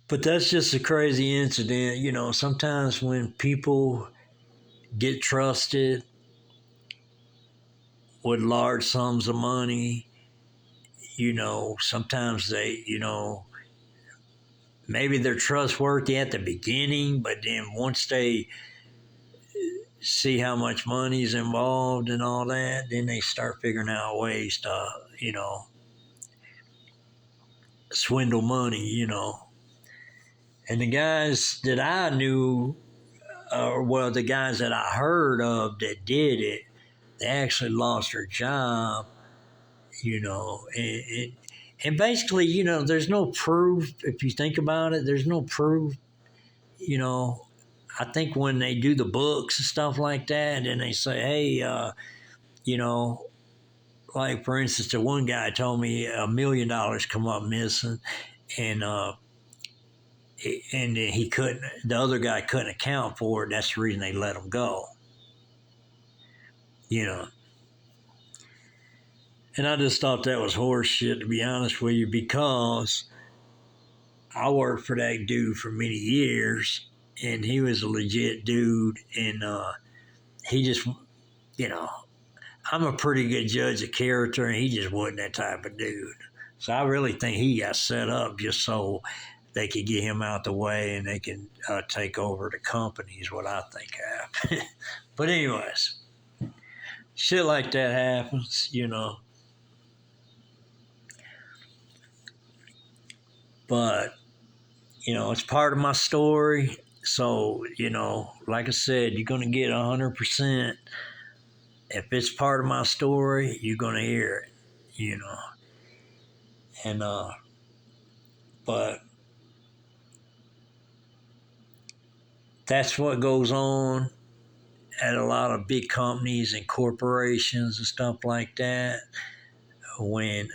But that's just a crazy incident. Sometimes when people get trusted with large sums of money, sometimes maybe they're trustworthy at the beginning, but then once they see how much money's involved and all that, then they start figuring out ways to, swindle money. And the guys that I knew, or the guys that I heard of that did it, they actually lost their job, and basically, there's no proof. If you think about it, there's no proof. You know, I think when they do the books and stuff like that, and they say, hey, you know, like for instance, the one guy told me $1 million come up missing, and he couldn't. The other guy couldn't account for it. That's the reason they let him go. You know, and I just thought that was horse shit, to be honest with you, because I worked for that dude for many years, and he was a legit dude, and he just, you know, I'm a pretty good judge of character, and he just wasn't that type of dude. So I really think he got set up just so they could get him out the way and they can take over the company, is what I think happened. But anyways, shit like that happens. But it's part of my story. So, like I said, you're going to get 100%. If it's part of my story, you're going to hear it. And, but that's what goes on at a lot of big companies and corporations and stuff like that. When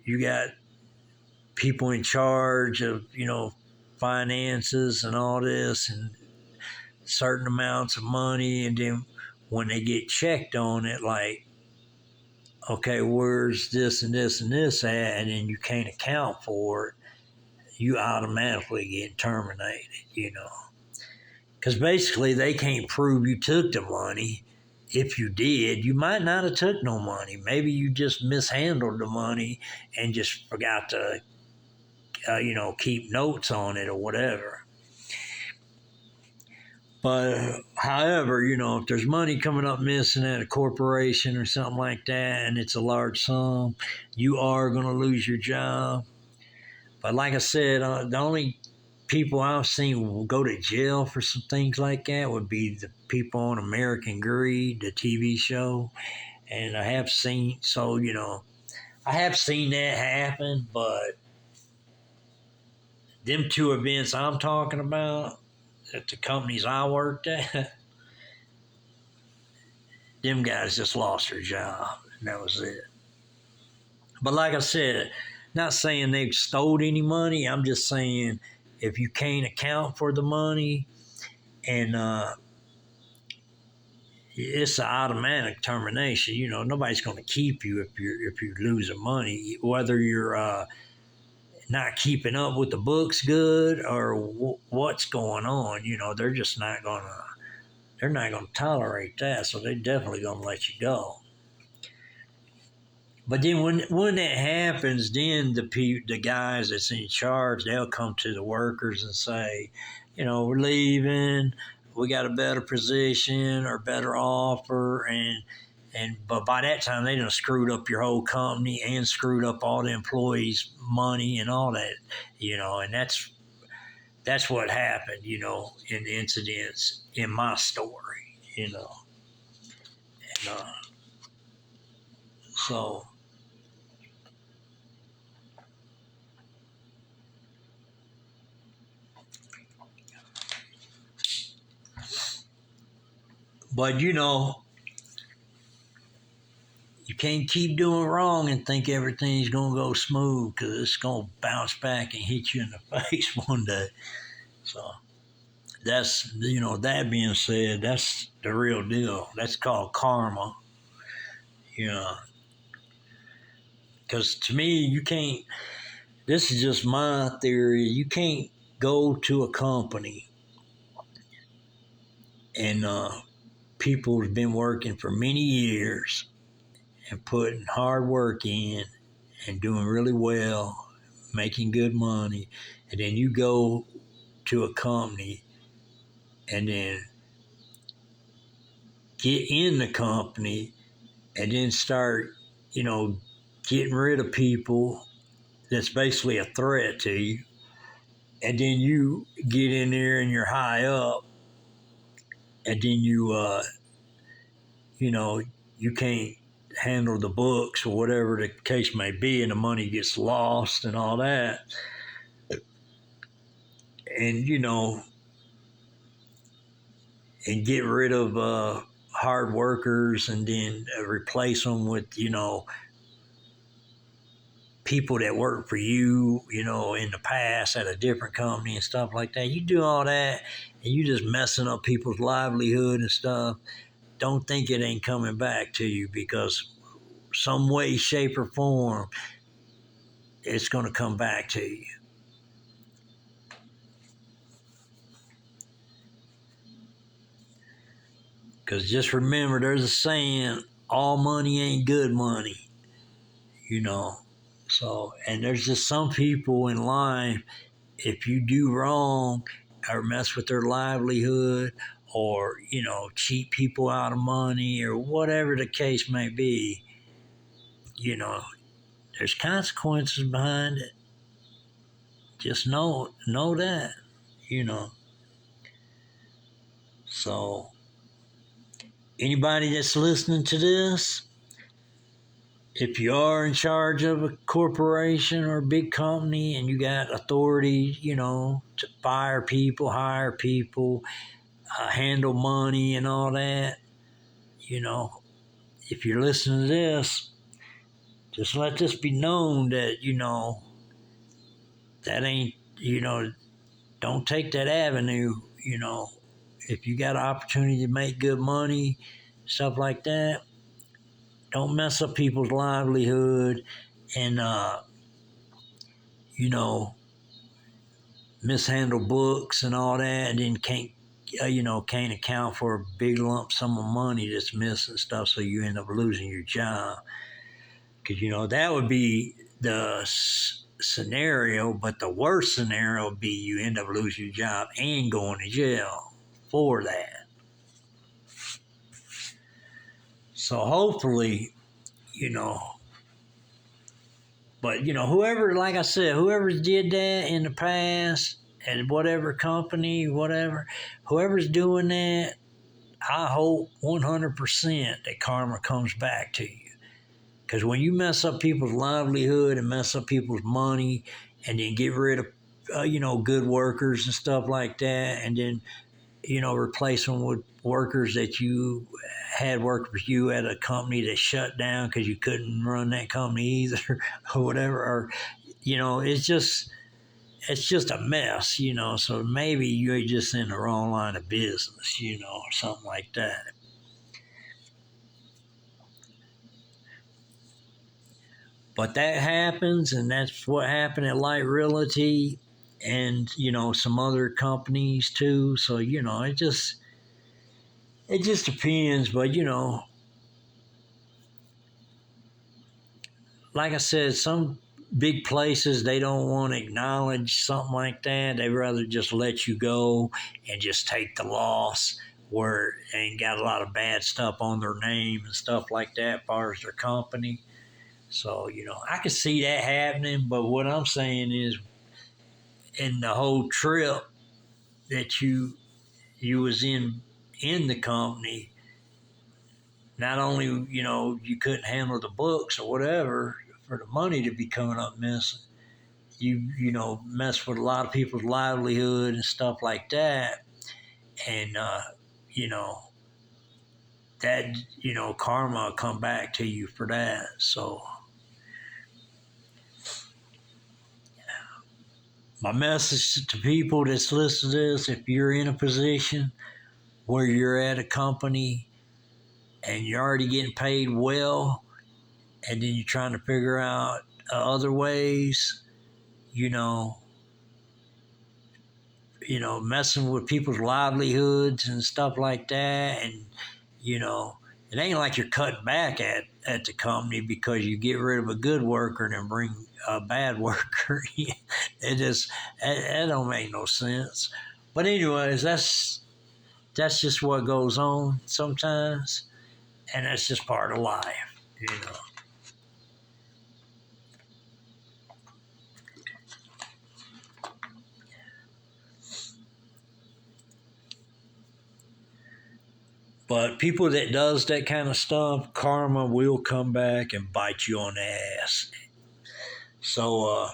you got people in charge of, finances and all this and certain amounts of money, and then when they get checked on it, like, okay, where's this and this and this at, and then you can't account for it, you automatically get terminated. Because basically they can't prove you took the money. If you did, you might not have took no money. Maybe you just mishandled the money and just forgot to, keep notes on it or whatever. But however, if there's money coming up missing at a corporation or something like that, and it's a large sum, you are going to lose your job. But like I said, the only people I've seen go to jail for some things like that would be the people on American Greed, the TV show. And I have seen, I have seen that happen, but them two events I'm talking about at the companies I worked at, them guys just lost their job, and that was it. But like I said, not saying they've stole any money. I'm just saying if you can't account for the money, and it's an automatic termination. Nobody's going to keep you if you're losing money, whether you're not keeping up with the books good or what's going on. They're just not going to. They're not going to tolerate that, so they're definitely going to let you go. But then when that happens, then the guys that's in charge, they'll come to the workers and say, we're leaving. We got a better position or better offer, but by that time they done screwed up your whole company and screwed up all the employees' money and all that, and that's what happened, in the incidents in my story, and so. But you can't keep doing wrong and think everything's gonna go smooth, because it's gonna bounce back and hit you in the face one day. So that's that being said, that's the real deal. That's called karma. You know, because to me, you can't. this is just my theory. You can't go to a company and people have been working for many years and putting hard work in and doing really well, making good money, and then you go to a company and then get in the company and then start, getting rid of people that's basically a threat to you. And then you get in there and you're high up, and then you know, you can't handle the books or whatever the case may be, and the money gets lost and all that. And, and get rid of hard workers and then replace them with, people that worked for you, in the past at a different company and stuff like that. You do all that and you just messing up people's livelihood and stuff. Don't think it ain't coming back to you, because some way, shape, or form, it's going to come back to you. Because just remember, there's a saying, all money ain't good money, you know. So, and there's just some people in life, if you do wrong or mess with their livelihood or, cheat people out of money or whatever the case may be, there's consequences behind it. Just know that, you know. So anybody that's listening to this, if you are in charge of a corporation or a big company and you got authority, to fire people, hire people, handle money and all that, if you're listening to this, just let this be known that, that ain't, don't take that avenue, if you got an opportunity to make good money, stuff like that, don't mess up people's livelihood and, mishandle books and all that, and then can't account for a big lump sum of money that's missing stuff, so you end up losing your job. Because, that would be the scenario, but the worst scenario would be you end up losing your job and going to jail for that. So hopefully, but, whoever, like I said, whoever did that in the past at whatever company, whatever, whoever's doing that, I hope 100% that karma comes back to you. Because when you mess up people's livelihood and mess up people's money and then get rid of, good workers and stuff like that, and then, replace them with workers that you had work for you at a company that shut down because you couldn't run that company either or whatever, or, it's just a mess, so maybe you're just in the wrong line of business, or something like that. But that happens, and that's what happened at Light Realty and, some other companies too. So, it just depends, but, like I said, some big places, they don't want to acknowledge something like that. They rather just let you go and just take the loss, where they ain't got a lot of bad stuff on their name and stuff like that as far as their company. So, I could see that happening, but what I'm saying is, in the whole trip that you was in the company, not only, you couldn't handle the books or whatever for the money to be coming up missing, you mess with a lot of people's livelihood and stuff like that. And, you know, that, karma will come back to you for that. So my message to people that's listening to this, if you're in a position where you're at a company and you're already getting paid well, and then you're trying to figure out other ways, you know, messing with people's livelihoods and stuff like that. And, you know, it ain't like you're cutting back at the company because you get rid of a good worker and then bring a bad worker. It just, that don't make no sense. But anyways, that's just what goes on sometimes. And that's just part of life, you know. But people that does that kind of stuff, karma will come back and bite you on the ass. So,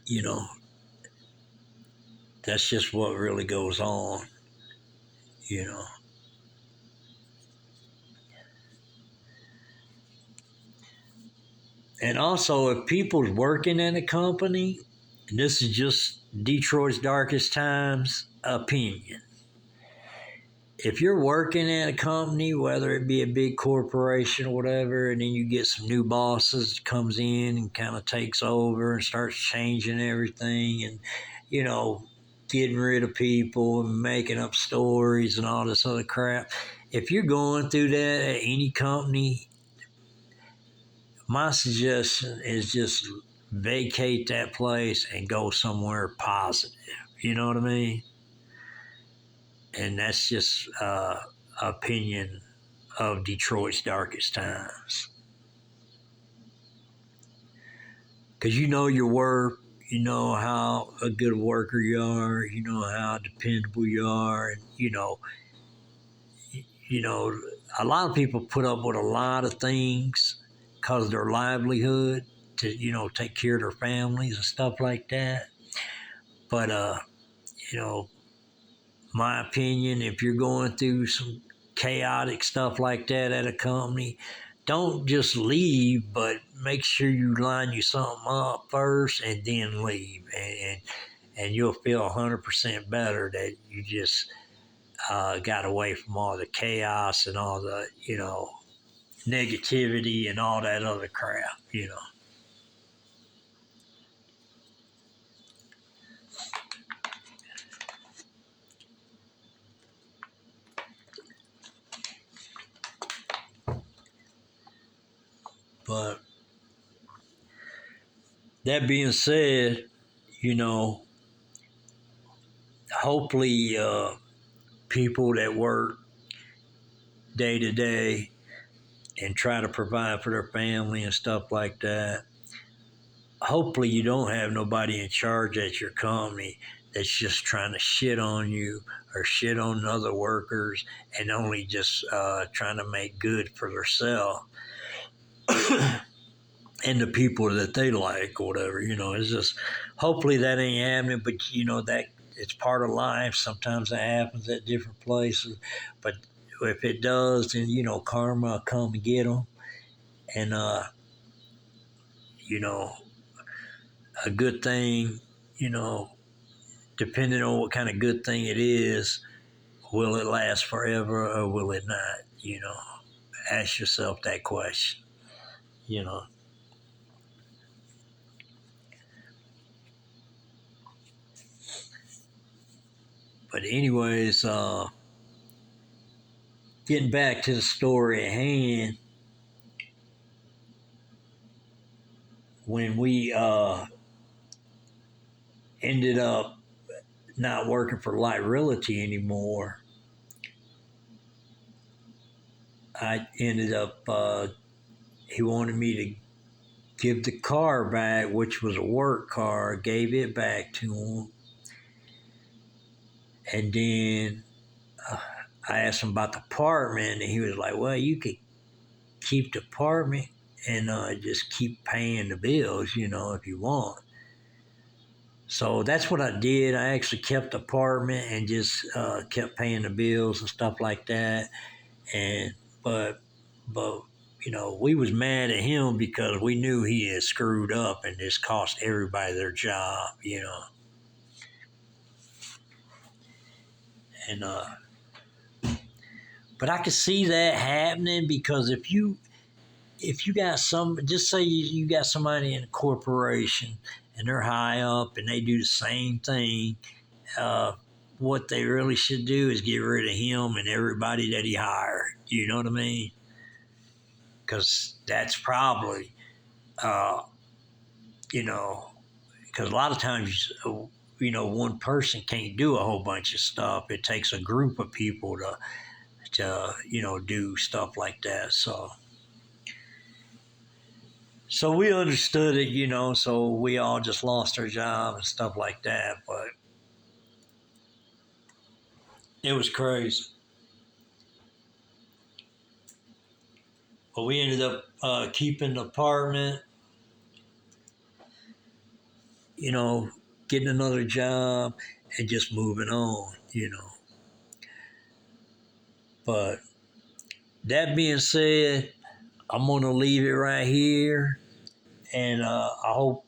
you know, that's just what really goes on, you know. And also, if people's working in a company, and this is just Detroit's darkest times opinion. If you're working at a company, whether it be a big corporation or whatever, and then you get some new bosses comes in and kind of takes over and starts changing everything and, you know, getting rid of people and making up stories and all this other crap. If you're going through that at any company, my suggestion is just vacate that place and go somewhere positive. You know what I mean? And that's just opinion of Detroit's darkest times. Because you know your work, you know how a good worker you are, you know how dependable you are, and you know, a lot of people put up with a lot of things because of their livelihood to, you know, take care of their families and stuff like that. But you know, my opinion, if you're going through some chaotic stuff like that at a company, don't just leave, but make sure you line you something up first and then leave. And you'll feel 100% better that you just got away from all the chaos and all the, you know, negativity and all that other crap, you know. But that being said, you know, hopefully people that work day to day and try to provide for their family and stuff like that. Hopefully, you don't have nobody in charge at your company that's just trying to shit on you or shit on other workers and only just trying to make good for themselves and the people that they like or whatever. You know, it's just hopefully that ain't happening, but you know that it's part of life. Sometimes that happens at different places, but if it does, then you know karma will come and get them, and you know a good thing, you know, depending on what kind of good thing it is, will it last forever or will it not? You know, ask yourself that question, you know. But, anyways, getting back to the story at hand, when we ended up not working for Light Realty anymore, I ended up, he wanted me to give the car back, which was a work car, gave it back to him. And then uh, I asked him about the apartment, and he was like, "Well, you could keep the apartment and just keep paying the bills, you know, if you want." So that's what I did. I actually kept the apartment and just kept paying the bills and stuff like that. And but but you know, we was mad at him because we knew he had screwed up and just cost everybody their job, you know. And but I could see that happening because if you if you got just say you got somebody in a corporation and they're high up and they do the same thing, uh, what they really should do is get rid of him and everybody that he hired. You know what I mean? Because that's probably, uh, you know, because a lot of times, one person can't do a whole bunch of stuff. It takes a group of people to do stuff like that. So we understood it, so we all just lost our job and stuff like that. But it was crazy. But we ended up keeping the apartment, you know, getting another job and just moving on. But that being said, I'm going to leave it right here. And I hope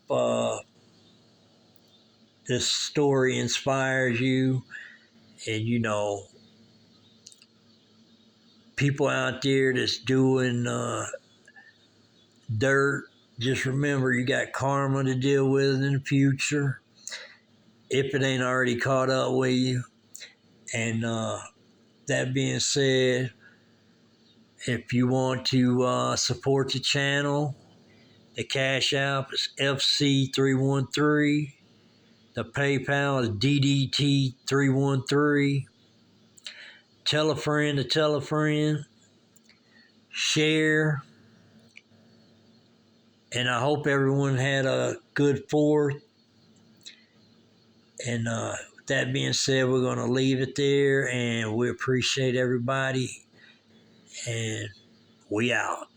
this story inspires you. And, people out there that's doing dirt, just remember you got karma to deal with in the future if it ain't already caught up with you. And that being said, if you want to support the channel, the Cash App is FC313. The PayPal is DDT313. Tell a friend to tell a friend. Share. And I hope everyone had a good 4th. And with that being said, we're going to leave it there. And we appreciate everybody. And we out.